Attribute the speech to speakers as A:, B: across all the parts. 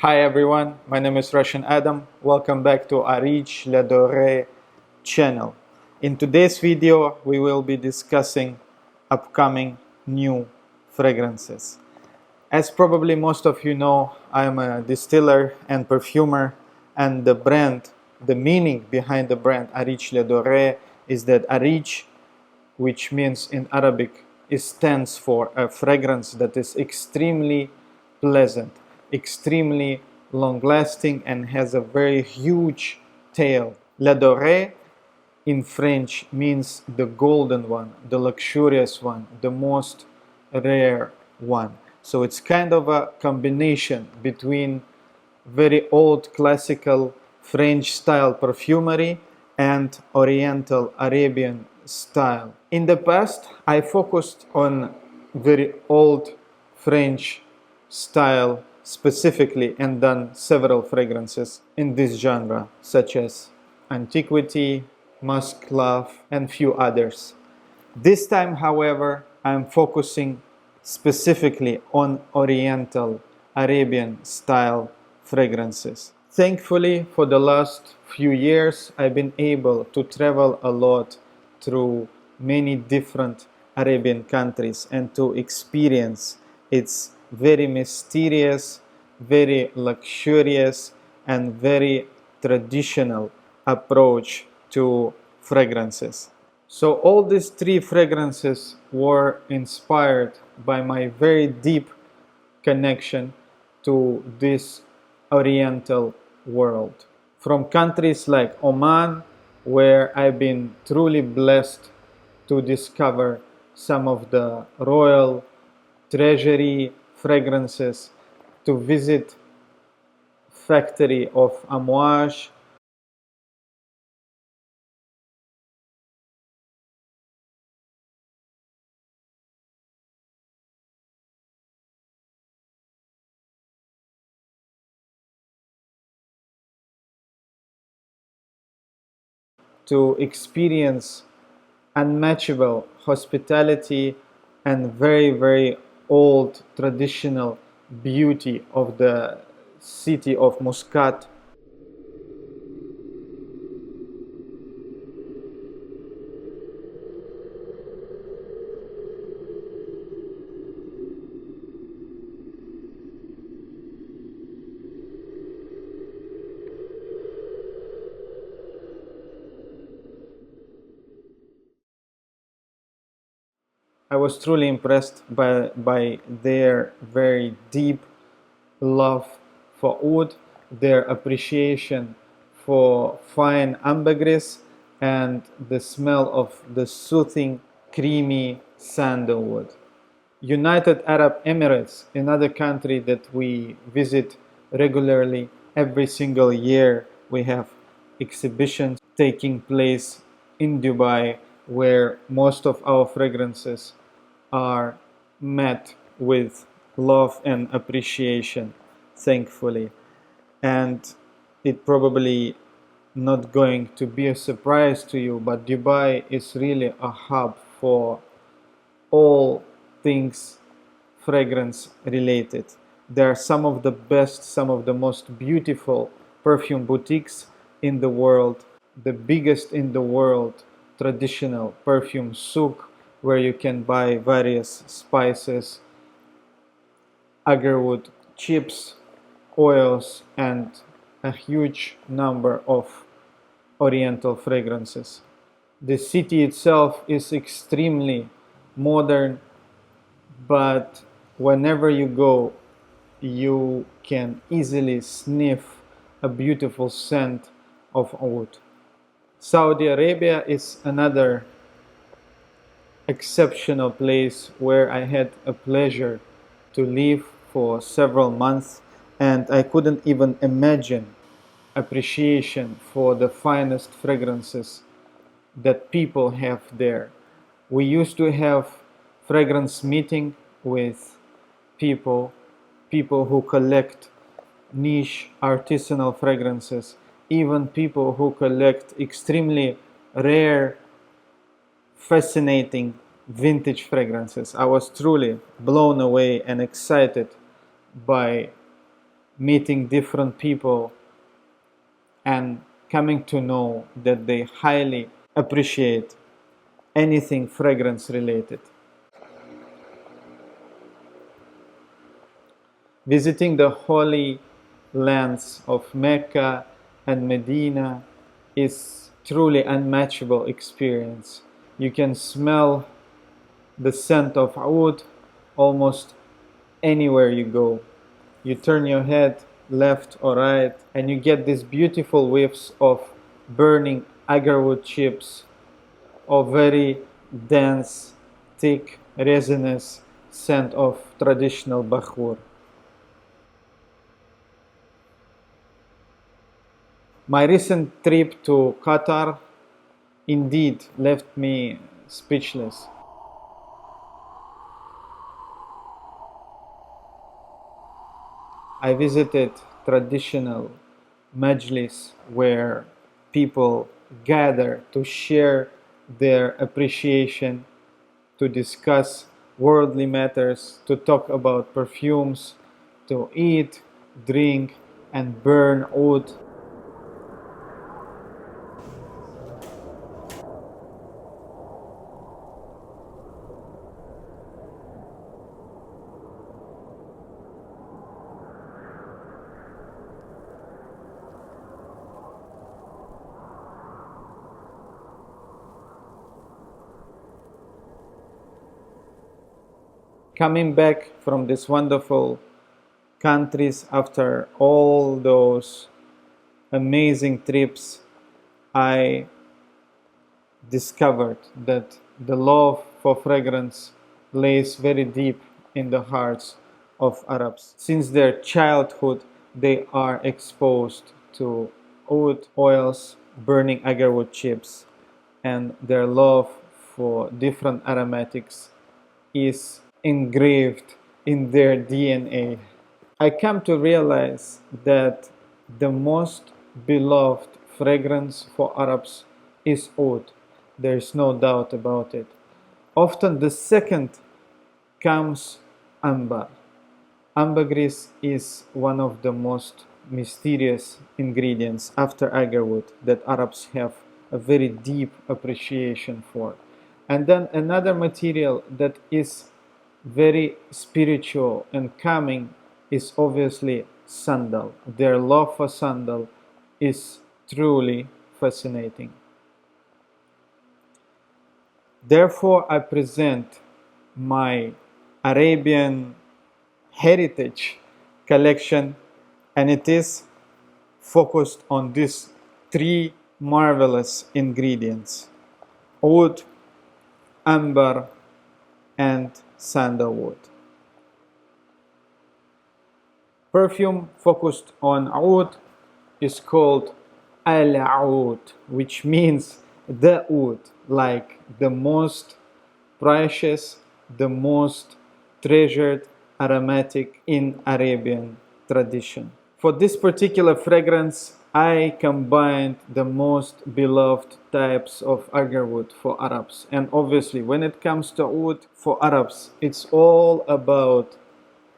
A: Hi everyone, my name is Russian Adam. Welcome back to Areej DORE channel. In today's video, we will be discussing upcoming new fragrances. As probably most of you know, I am a distiller and perfumer, and the meaning behind the brand Areej DORE is that Areej, which means in Arabic, stands for a fragrance that is extremely pleasant, extremely long lasting, and has a very huge tail. La Dorée in French means the golden one, the luxurious one, the most rare one. So it's kind of a combination between very old classical French style perfumery and Oriental Arabian style. In the past, I focused on very old French style specifically and done several fragrances in this genre, such as Antiquity, Musk Love, and few others. This time, however, I'm focusing specifically on Oriental Arabian style fragrances. Thankfully, for the last few years, I've been able to travel a lot through many different Arabian countries and to experience its very mysterious, very luxurious, and very traditional approach to fragrances. So all these three fragrances were inspired by my very deep connection to this Oriental world. From countries like Oman, where I've been truly blessed to discover some of the royal treasury fragrances, to visit factory of Amouage, to experience unmatchable hospitality and very old traditional beauty of the city of Muscat. I was truly impressed by their very deep love for wood, their appreciation for fine ambergris, and the smell of the soothing, creamy sandalwood. United Arab Emirates, another country that we visit regularly every single year. We have exhibitions taking place in Dubai where most of our fragrances are met with love and appreciation, thankfully. And it probably not going to be a surprise to you, but Dubai is really a hub for all things fragrance related. There are some of the best, some of the most beautiful perfume boutiques in the world, the biggest in the world traditional perfume souk, where you can buy various spices, agarwood chips, oils, and a huge number of oriental fragrances. The city itself is extremely modern, but whenever you go, you can easily sniff a beautiful scent of oud. Saudi Arabia is another exceptional place where I had a pleasure to live for several months, and I couldn't even imagine appreciation for the finest fragrances that people have there. We used to have fragrance meeting with people, people who collect niche artisanal fragrances, even people who collect extremely rare, fascinating vintage fragrances. I was truly blown away and excited by meeting different people and coming to know that they highly appreciate anything fragrance related. Visiting the holy lands of Mecca and Medina is truly unmatchable experience. You can smell the scent of oud almost anywhere you go. You turn your head left or right and you get these beautiful whiffs of burning agarwood chips or very dense, thick, resinous scent of traditional bakhur. My recent trip to Qatar indeed left me speechless. I visited traditional majlis where people gather to share their appreciation, to discuss worldly matters, to talk about perfumes, to eat, drink, and burn oud. Coming back from these wonderful countries after all those amazing trips, I discovered that the love for fragrance lays very deep in the hearts of Arabs. Since their childhood, they are exposed to oud oils, burning agarwood chips, and their love for different aromatics is engraved in their DNA. I come to realize that the most beloved fragrance for Arabs is oud. There is no doubt about it. Often the second comes ambar. Ambergris is one of the most mysterious ingredients after agarwood that Arabs have a very deep appreciation for. And then another material that is very spiritual and calming is obviously sandal. Their love for sandal is truly fascinating. Therefore, I present my Arabian heritage collection, and it is focused on these three marvelous ingredients: oud, amber, and sandalwood. Perfume focused on oud is called al-oud, which means the oud, like the most precious, the most treasured aromatic in Arabian tradition. For this particular fragrance, I combined the most beloved types of agarwood for Arabs. And obviously, when it comes to oud for Arabs, it's all about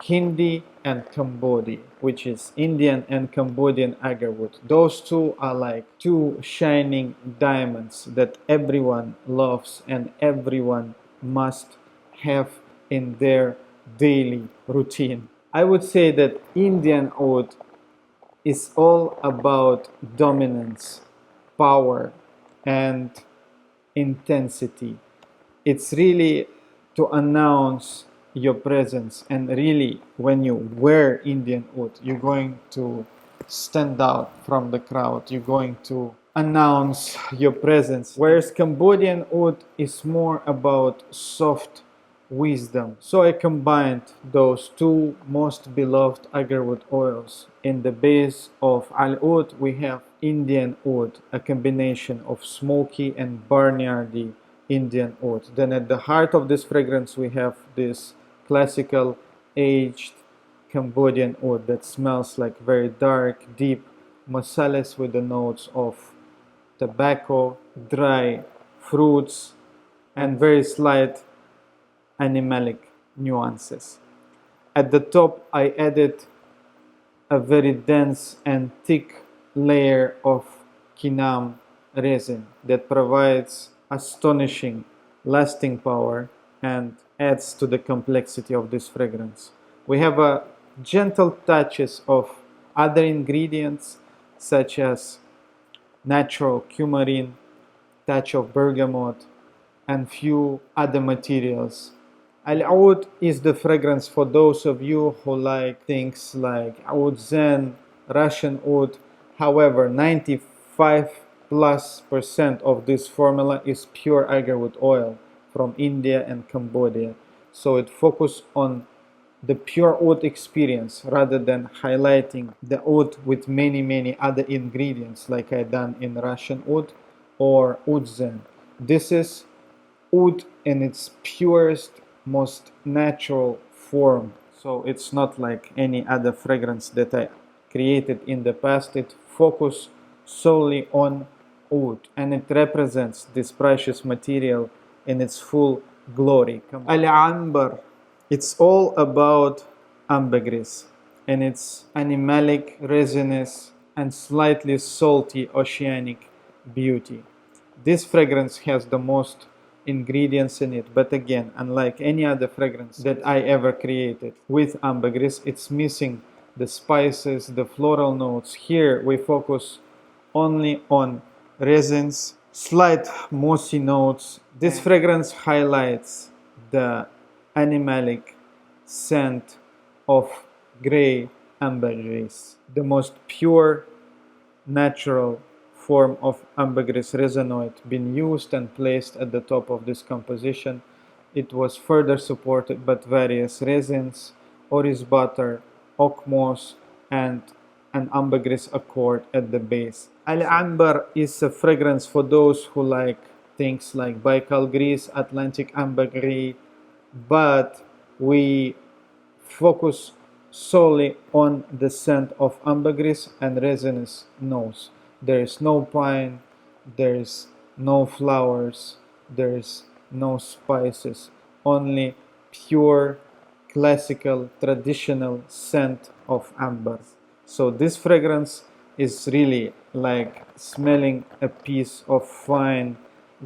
A: Hindi and Cambodi, which is Indian and Cambodian agarwood. Those two are like two shining diamonds that everyone loves and everyone must have in their daily routine. I would say that Indian oud is all about dominance, power, and intensity. It's really to announce your presence, and really when you wear Indian oud, you're going to stand out from the crowd, you're going to announce your presence, whereas Cambodian oud is more about soft wisdom. So I combined those two most beloved agarwood oils. In the base of al oud we have Indian oud, a combination of smoky and barnyardy Indian oud. Then at the heart of this fragrance we have this classical aged Cambodian oud that smells like very dark, deep masales with the notes of tobacco, dry fruits, and very slight animalic nuances. At the top I added a very dense and thick layer of Kinam resin that provides astonishing lasting power and adds to the complexity of this fragrance. We have a gentle touches of other ingredients such as natural coumarin, touch of bergamot, and few other materials. Al-Oud is the fragrance for those of you who like things like oud zen, Russian oud. However, 95+% of this formula is pure agarwood oil from India and Cambodia. So it focuses on the pure oud experience rather than highlighting the oud with many other ingredients like I done in Russian oud or oud zen. This is oud in its purest, most natural form. So it's not like any other fragrance that I created in the past. It focuses solely on oud and it represents this precious material in its full glory. Al-Ambar, it's all about ambergris and its animalic, resinous and slightly salty oceanic beauty. This fragrance has the most ingredients in it, but again, unlike any other fragrance that I ever created with ambergris, it's missing the spices, the floral notes. Here we focus only on resins, slight mossy notes. This fragrance highlights the animalic scent of gray ambergris, the most pure, natural form of ambergris resinoid been used and placed at the top of this composition. It was further supported by various resins, orris butter, oak moss, and an ambergris accord at the base. Al-Ambar is a fragrance for those who like things like Baikal gris, Atlantic ambergris, but we focus solely on the scent of ambergris and resinous notes. There is no pine, there is no flowers, there is no spices, only pure, classical, traditional scent of amber. So this fragrance is really like smelling a piece of fine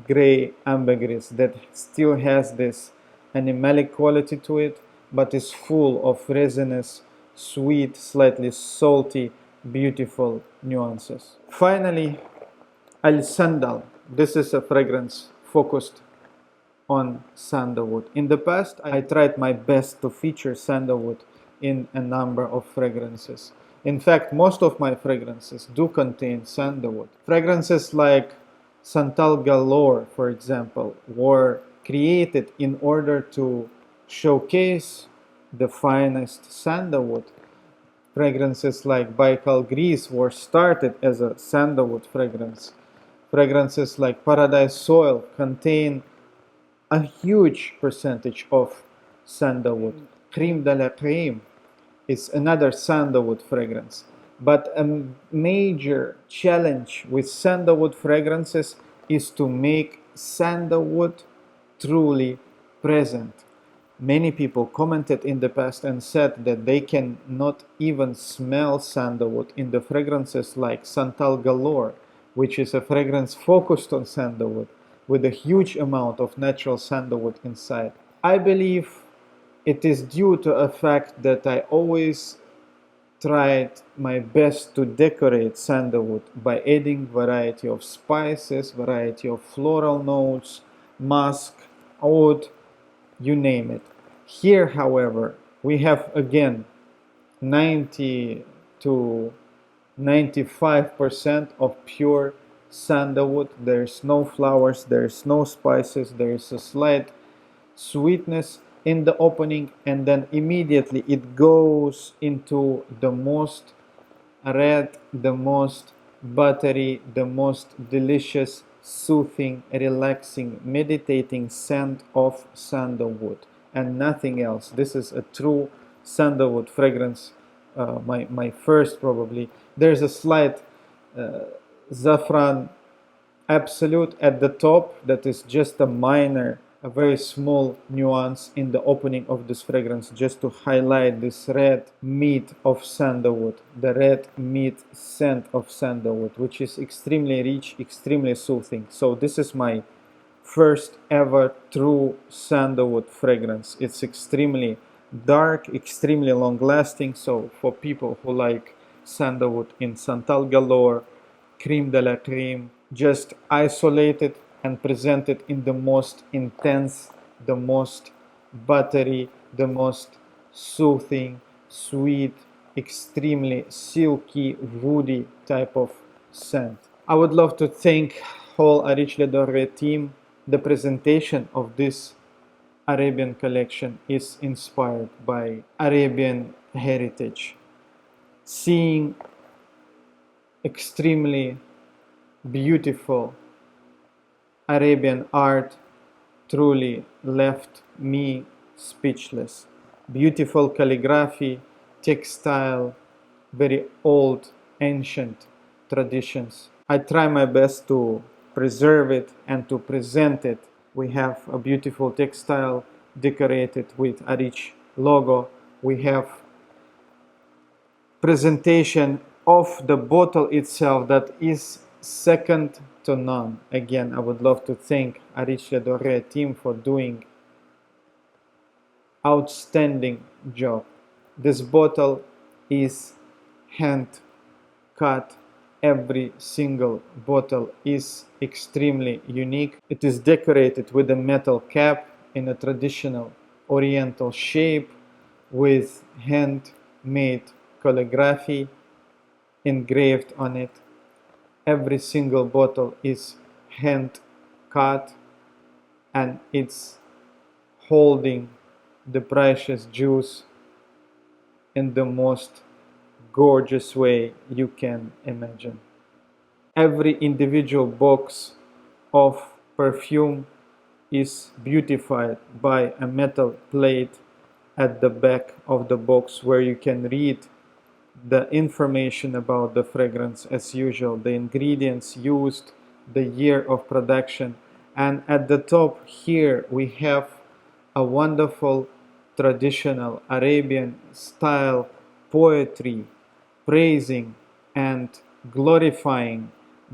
A: gray ambergris that still has this animalic quality to it, but is full of resinous, sweet, slightly salty, beautiful nuances. Finally, Sandal. This is a fragrance focused on sandalwood. In the past, I tried my best to feature sandalwood in a number of fragrances. In fact, most of my fragrances do contain sandalwood. Fragrances like Sandal Galore, for example, were created in order to showcase the finest sandalwood. Fragrances like Baikal Gris were started as a sandalwood fragrance. Fragrances like Paradise Soil contain a huge percentage of sandalwood. Crème de la Crème is another sandalwood fragrance. But a major challenge with sandalwood fragrances is to make sandalwood truly present. Many people commented in the past and said that they can not even smell sandalwood in the fragrances like Sandal Galore, which is a fragrance focused on sandalwood with a huge amount of natural sandalwood inside. I believe it is due to a fact that I always tried my best to decorate sandalwood by adding variety of spices, variety of floral notes, musk, oud, you name it. Here, however, we have again 90 to 95% of pure sandalwood. There's no flowers, there's no spices, there's a slight sweetness in the opening, and then immediately it goes into the most red, the most buttery, the most delicious, soothing, relaxing, meditating scent of sandalwood and nothing else. This is a true sandalwood fragrance, my first probably. There's a slight saffron absolute at the top that is just a minor a very small nuance in the opening of this fragrance, just to highlight this red meat of sandalwood, the red meat scent of sandalwood, which is extremely rich, extremely soothing. So this is my first ever true sandalwood fragrance. It's extremely dark, extremely long lasting. So for people who like sandalwood in Santal galore, creme de la creme, just isolated and presented in the most intense, the most buttery, the most soothing, sweet, extremely silky, woody type of scent. I would love to thank whole Areej Le DORE team. The presentation of this Arabian collection is inspired by Arabian heritage. Seeing extremely beautiful Arabian art truly left me speechless. Beautiful calligraphy, textile, very old, ancient traditions. I try my best to preserve it and to present it. We have a beautiful textile decorated with Areej logo. We have presentation of the bottle itself that is second to none. Again, I would love to thank Areej Le DORE team for doing outstanding job. This bottle is hand cut. Every single bottle is extremely unique. It is decorated with a metal cap in a traditional oriental shape with handmade calligraphy engraved on it. Every single bottle is hand cut and it's holding the precious juice in the most gorgeous way you can imagine. Every individual box of perfume is beautified by a metal plate at the back of the box where you can read the information about the fragrance as usual, the ingredients used, the year of production, and at the top here we have a wonderful traditional Arabian style poetry praising and glorifying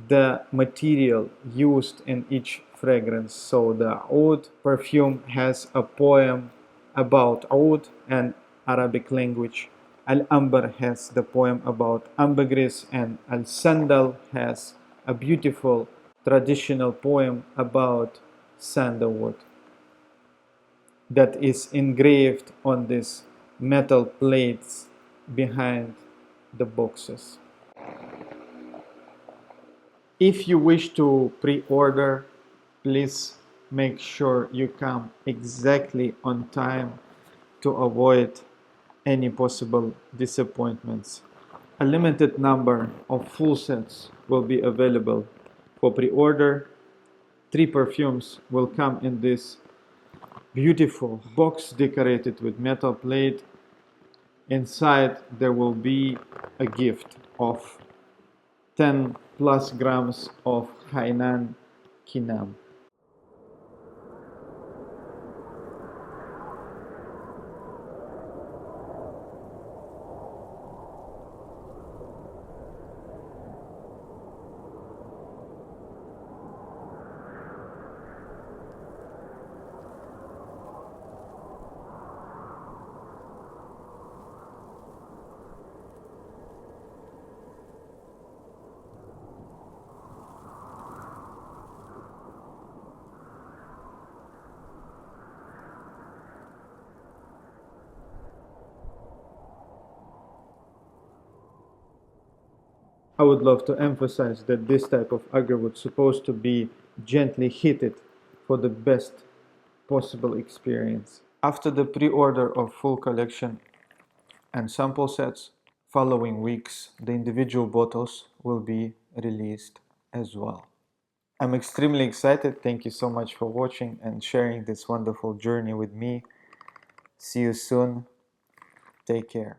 A: the material used in each fragrance. So the oud perfume has a poem about oud and Arabic language. Ambar has the poem about ambergris, and Sandal has a beautiful traditional poem about sandalwood that is engraved on these metal plates behind the boxes. If you wish to pre-order, please make sure you come exactly on time to avoid any possible disappointments. A limited number of full sets will be available for pre-order. 3 perfumes will come in this beautiful box decorated with metal plate. Inside there will be a gift of 10 plus grams of Hainan Kinam. I would love to emphasize that this type of agarwood is supposed to be gently heated for the best possible experience. After the pre-order of full collection and sample sets, following weeks, the individual bottles will be released as well. I'm extremely excited. Thank you so much for watching and sharing this wonderful journey with me. See you soon. Take care.